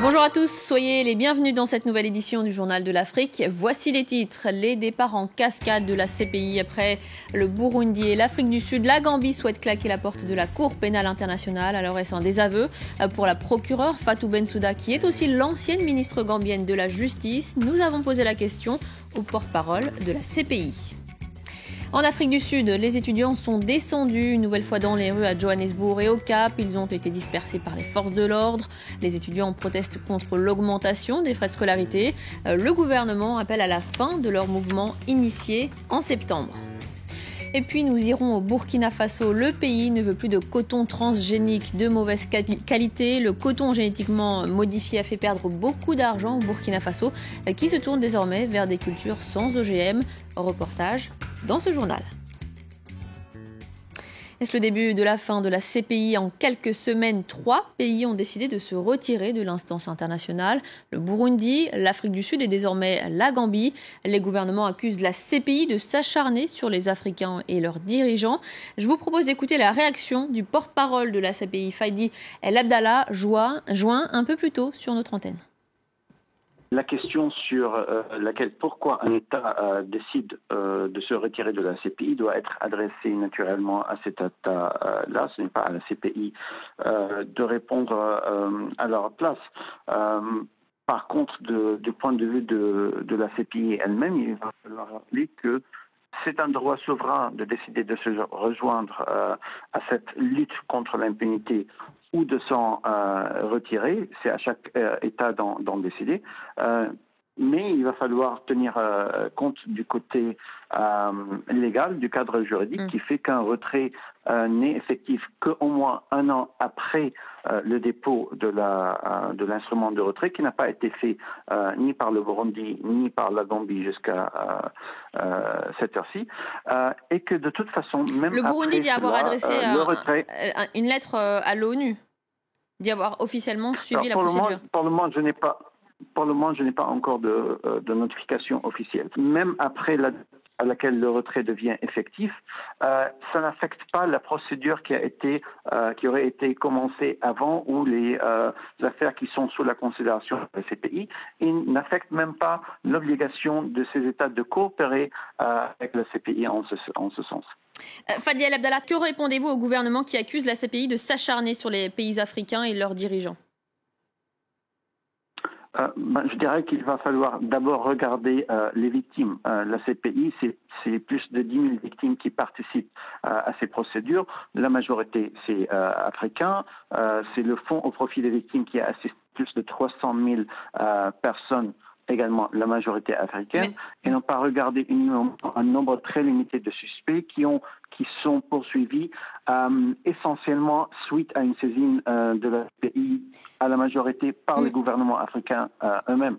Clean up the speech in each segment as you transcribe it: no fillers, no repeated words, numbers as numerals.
Bonjour à tous, soyez les bienvenus dans cette nouvelle édition du Journal de l'Afrique. Voici les titres. Les départs en cascade de la CPI après le Burundi et l'Afrique du Sud. La Gambie souhaite claquer la porte de la Cour pénale internationale. Alors est-ce un désaveu pour la procureure Fatou Bensouda, qui est aussi l'ancienne ministre gambienne de la Justice? Nous avons posé la question au porte-parole de la CPI. En Afrique du Sud, les étudiants sont descendus une nouvelle fois dans les rues à Johannesburg et au Cap. Ils ont été dispersés par les forces de l'ordre. Les étudiants protestent contre l'augmentation des frais de scolarité. Le gouvernement appelle à la fin de leur mouvement initié en septembre. Et puis nous irons au Burkina Faso. Le pays ne veut plus de coton transgénique de mauvaise qualité. Le coton génétiquement modifié a fait perdre beaucoup d'argent au Burkina Faso, qui se tourne désormais vers des cultures sans OGM. Reportage dans ce journal. Est-ce le début de la fin de la CPI? En quelques semaines, 3 pays ont décidé de se retirer de l'instance internationale. Le Burundi, l'Afrique du Sud et désormais la Gambie. Les gouvernements accusent la CPI de s'acharner sur les Africains et leurs dirigeants. Je vous propose d'écouter la réaction du porte-parole de la CPI, Fadi El Abdallah, joint un peu plus tôt sur notre antenne. La question sur laquelle pourquoi un État décide de se retirer de la CPI doit être adressée naturellement à cet État-là. Ce n'est pas à la CPI de répondre à leur place. Par contre, du point de vue de la CPI elle-même, il va falloir rappeler que c'est un droit souverain de décider de se rejoindre à cette lutte contre l'impunité ou de s'en retirer. C'est à chaque État d'en décider. Mais il va falloir tenir compte du côté légal, du cadre juridique, qui fait qu'un retrait n'est effectif qu'au moins 1 an après le dépôt de l'instrument de retrait, qui n'a pas été fait ni par le Burundi ni par la Gambie jusqu'à cette heure-ci, et que de toute façon, même le Burundi dit avoir adressé une lettre à l'ONU, d'y avoir officiellement suivi la procédure. Pour le moment, je n'ai pas encore de notification officielle. Même après à laquelle le retrait devient effectif, ça n'affecte pas la procédure qui aurait été commencée avant ou les affaires qui sont sous la considération de la CPI. Il n'affecte même pas l'obligation de ces États de coopérer avec la CPI en ce sens. Fadi El Abdallah, que répondez-vous au gouvernement qui accuse la CPI de s'acharner sur les pays africains et leurs dirigeants? Je dirais qu'il va falloir d'abord regarder les victimes. La CPI, c'est plus de 10 000 victimes qui participent à ces procédures. La majorité, c'est africain. C'est le Fonds au profit des victimes qui a assisté plus de 300 000 personnes, également la majorité africaine, et n'ont pas regardé un nombre très limité de suspects qui sont poursuivis essentiellement suite à une saisine de la CPI à la majorité par les gouvernements africains eux-mêmes.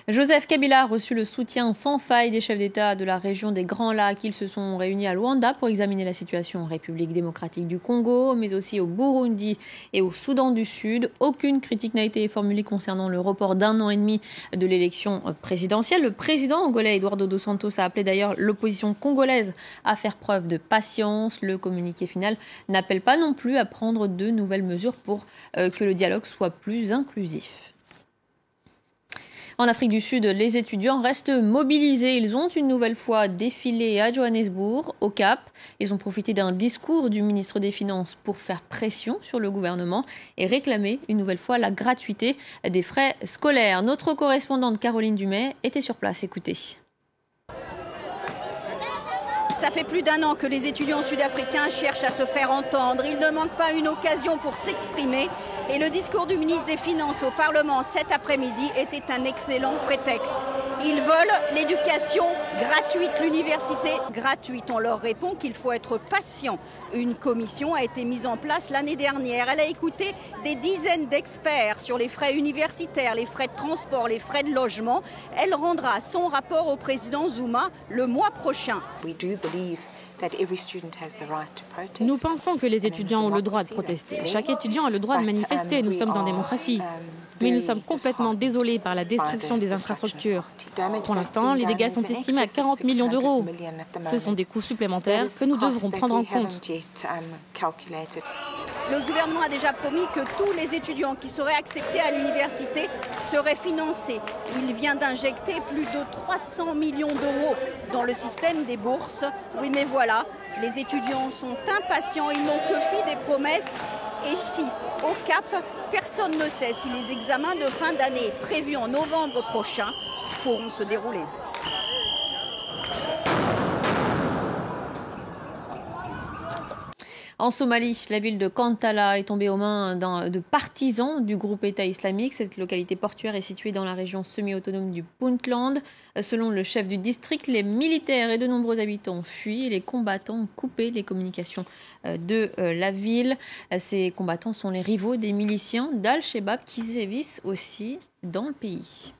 Joseph Kabila a reçu le soutien sans faille des chefs d'État de la région des Grands Lacs. Ils se sont réunis à Luanda pour examiner la situation en République démocratique du Congo, mais aussi au Burundi et au Soudan du Sud. Aucune critique n'a été formulée concernant le report d'1 an et demi de l'élection présidentielle. Le président angolais Eduardo dos Santos a appelé d'ailleurs l'opposition congolaise à faire preuve de patience. Le communiqué final n'appelle pas non plus à prendre de nouvelles mesures pour que le dialogue soit plus inclusif. En Afrique du Sud, les étudiants restent mobilisés. Ils ont une nouvelle fois défilé à Johannesburg, au Cap. Ils ont profité d'un discours du ministre des Finances pour faire pression sur le gouvernement et réclamer une nouvelle fois la gratuité des frais scolaires. Notre correspondante Caroline Dumais était sur place. Écoutez. Ça fait plus d'1 an que les étudiants sud-africains cherchent à se faire entendre. Il ne manque pas une occasion pour s'exprimer. Et le discours du ministre des Finances au Parlement cet après-midi était un excellent prétexte. Ils veulent l'éducation gratuite, l'université gratuite. On leur répond qu'il faut être patient. Une commission a été mise en place l'année dernière. Elle a écouté des dizaines d'experts sur les frais universitaires, les frais de transport, les frais de logement. Elle rendra son rapport au président Zuma le mois prochain. Nous pensons que les étudiants ont le droit de protester. Chaque étudiant a le droit de manifester. Nous sommes en démocratie. Mais nous sommes complètement désolés par la destruction des infrastructures. Pour l'instant, les dégâts sont estimés à 40 millions d'euros. Ce sont des coûts supplémentaires que nous devrons prendre en compte. Le gouvernement a déjà promis que tous les étudiants qui seraient acceptés à l'université seraient financés. Il vient d'injecter plus de 300 millions d'euros dans le système des bourses. Oui, mais voilà, les étudiants sont impatients, ils n'ont que fi des promesses. Et si, au Cap, personne ne sait si les examens de fin d'année prévus en novembre prochain pourront se dérouler. En Somalie, la ville de Kantala est tombée aux mains de partisans du groupe État islamique. Cette localité portuaire est située dans la région semi-autonome du Puntland. Selon le chef du district, les militaires et de nombreux habitants ont fui et les combattants ont coupé les communications de la ville. Ces combattants sont les rivaux des miliciens d'Al-Shabaab qui sévissent aussi dans le pays.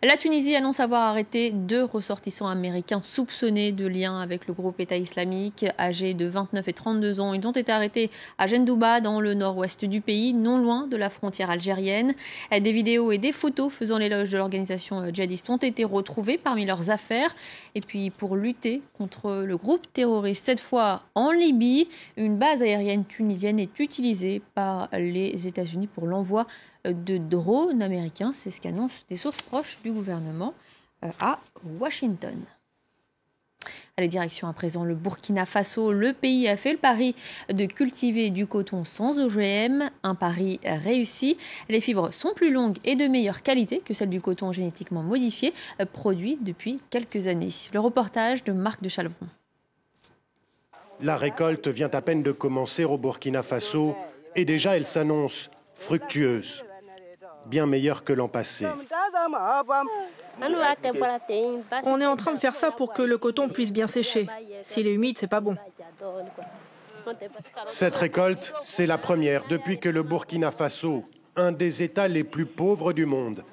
La Tunisie annonce avoir arrêté 2 ressortissants américains soupçonnés de liens avec le groupe État islamique. Âgés de 29 et 32 ans, ils ont été arrêtés à Jendouba, dans le nord-ouest du pays, non loin de la frontière algérienne. Des vidéos et des photos faisant l'éloge de l'organisation djihadiste ont été retrouvées parmi leurs affaires. Et puis, pour lutter contre le groupe terroriste, cette fois en Libye, une base aérienne tunisienne est utilisée par les États-Unis pour l'envoi de drones américains. C'est ce qu'annoncent des sources proches du gouvernement à Washington. Allez, direction à présent le Burkina Faso. Le pays a fait le pari de cultiver du coton sans OGM, un pari réussi. Les fibres sont plus longues et de meilleure qualité que celles du coton génétiquement modifié, produit depuis quelques années. Le reportage de Marc de Chalvron. La récolte vient à peine de commencer au Burkina Faso et déjà elle s'annonce fructueuse, bien meilleure que l'an passé. On est en train de faire ça pour que le coton puisse bien sécher. S'il est humide, c'est pas bon. Cette récolte, c'est la première depuis que le Burkina Faso, un des États les plus pauvres du monde,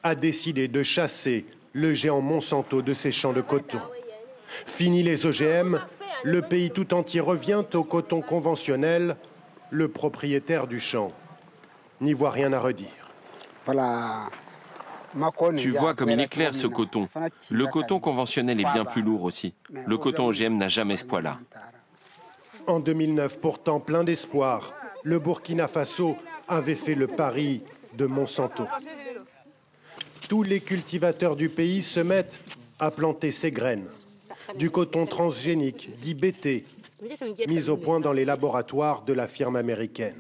a décidé de chasser le géant Monsanto de ses champs de coton. Fini les OGM, le pays tout entier revient au coton conventionnel. Le propriétaire du champ n'y voit rien à redire. Tu vois comme il est clair ce coton. Le coton conventionnel est bien plus lourd aussi. Le coton OGM n'a jamais ce poids-là. En 2009, pourtant plein d'espoir, le Burkina Faso avait fait le pari de Monsanto. Tous les cultivateurs du pays se mettent à planter ces graines. Du coton transgénique, dit BT, mis au point dans les laboratoires de la firme américaine.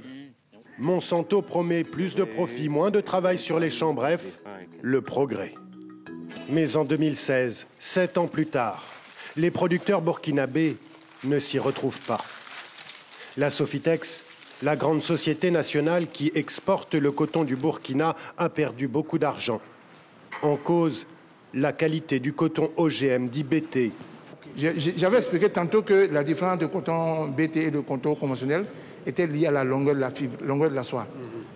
Monsanto promet plus de profit, moins de travail sur les champs, bref, le progrès. Mais en 2016, 7 ans plus tard, les producteurs burkinabés ne s'y retrouvent pas. La Sofitex, la grande société nationale qui exporte le coton du Burkina, a perdu beaucoup d'argent. En cause, la qualité du coton OGM dit BT. J'avais expliqué tantôt que la différence de coton BT et de coton conventionnel était liée à la longueur de la fibre, longueur de la soie.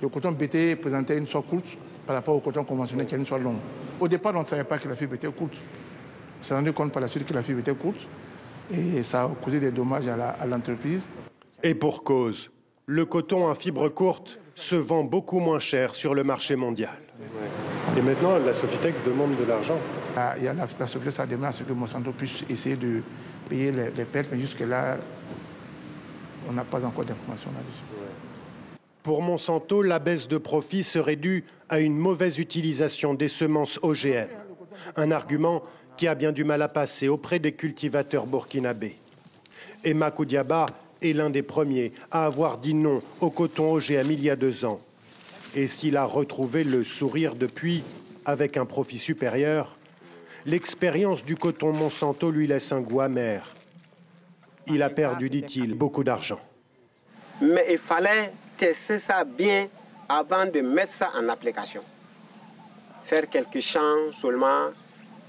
Le coton BT présentait une soie courte par rapport au coton conventionnel qui a une soie longue. Au départ, on ne savait pas que la fibre était courte. On s'est rendu compte par la suite que la fibre était courte et ça a causé des dommages à l'entreprise. Et pour cause, le coton à fibre courte se vend beaucoup moins cher sur le marché mondial. Et maintenant, la Sofitex demande de l'argent. Il y a la Sofitex a demandé à ce que Monsanto puisse essayer de payer les pertes, mais jusque-là, on n'a pas encore d'informations là-dessus. Pour Monsanto, la baisse de profit serait due à une mauvaise utilisation des semences OGM. Un argument qui a bien du mal à passer auprès des cultivateurs burkinabés. Emma Koudiaba est l'un des premiers à avoir dit non au coton OGM il y a 2 ans. Et s'il a retrouvé le sourire depuis, avec un profit supérieur, l'expérience du coton Monsanto lui laisse un goût amer. Il a perdu, dit-il, beaucoup d'argent. Mais il fallait tester ça bien avant de mettre ça en application. Faire quelques champs seulement,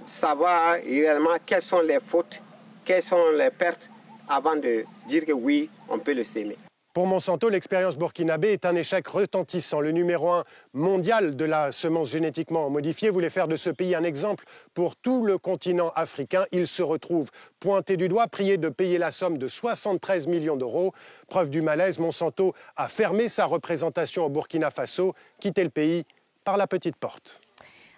savoir réellement quelles sont les fautes, quelles sont les pertes, avant de dire que oui, on peut le s'aimer. Pour Monsanto, l'expérience burkinabé est un échec retentissant. Le numéro 1 mondial de la semence génétiquement modifiée voulait faire de ce pays un exemple pour tout le continent africain. Il se retrouve pointé du doigt, prié de payer la somme de 73 millions d'euros. Preuve du malaise, Monsanto a fermé sa représentation au Burkina Faso, quitté le pays par la petite porte.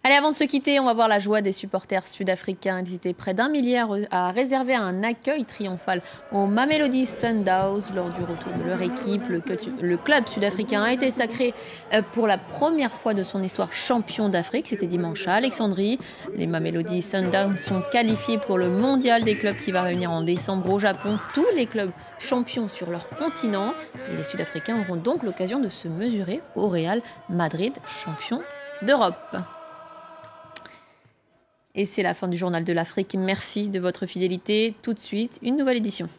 Allez, avant de se quitter, on va voir la joie des supporters sud-africains. Ils étaient près d'1 milliard à réserver un accueil triomphal au Mamelodi Sundowns lors du retour de leur équipe. Le club sud-africain a été sacré pour la première fois de son histoire champion d'Afrique. C'était dimanche à Alexandrie. Les Mamelodi Sundowns sont qualifiés pour le mondial des clubs qui va réunir en décembre au Japon tous les clubs champions sur leur continent. Et les Sud-Africains auront donc l'occasion de se mesurer au Real Madrid, champion d'Europe. Et c'est la fin du Journal de l'Afrique. Merci de votre fidélité. Tout de suite, une nouvelle édition.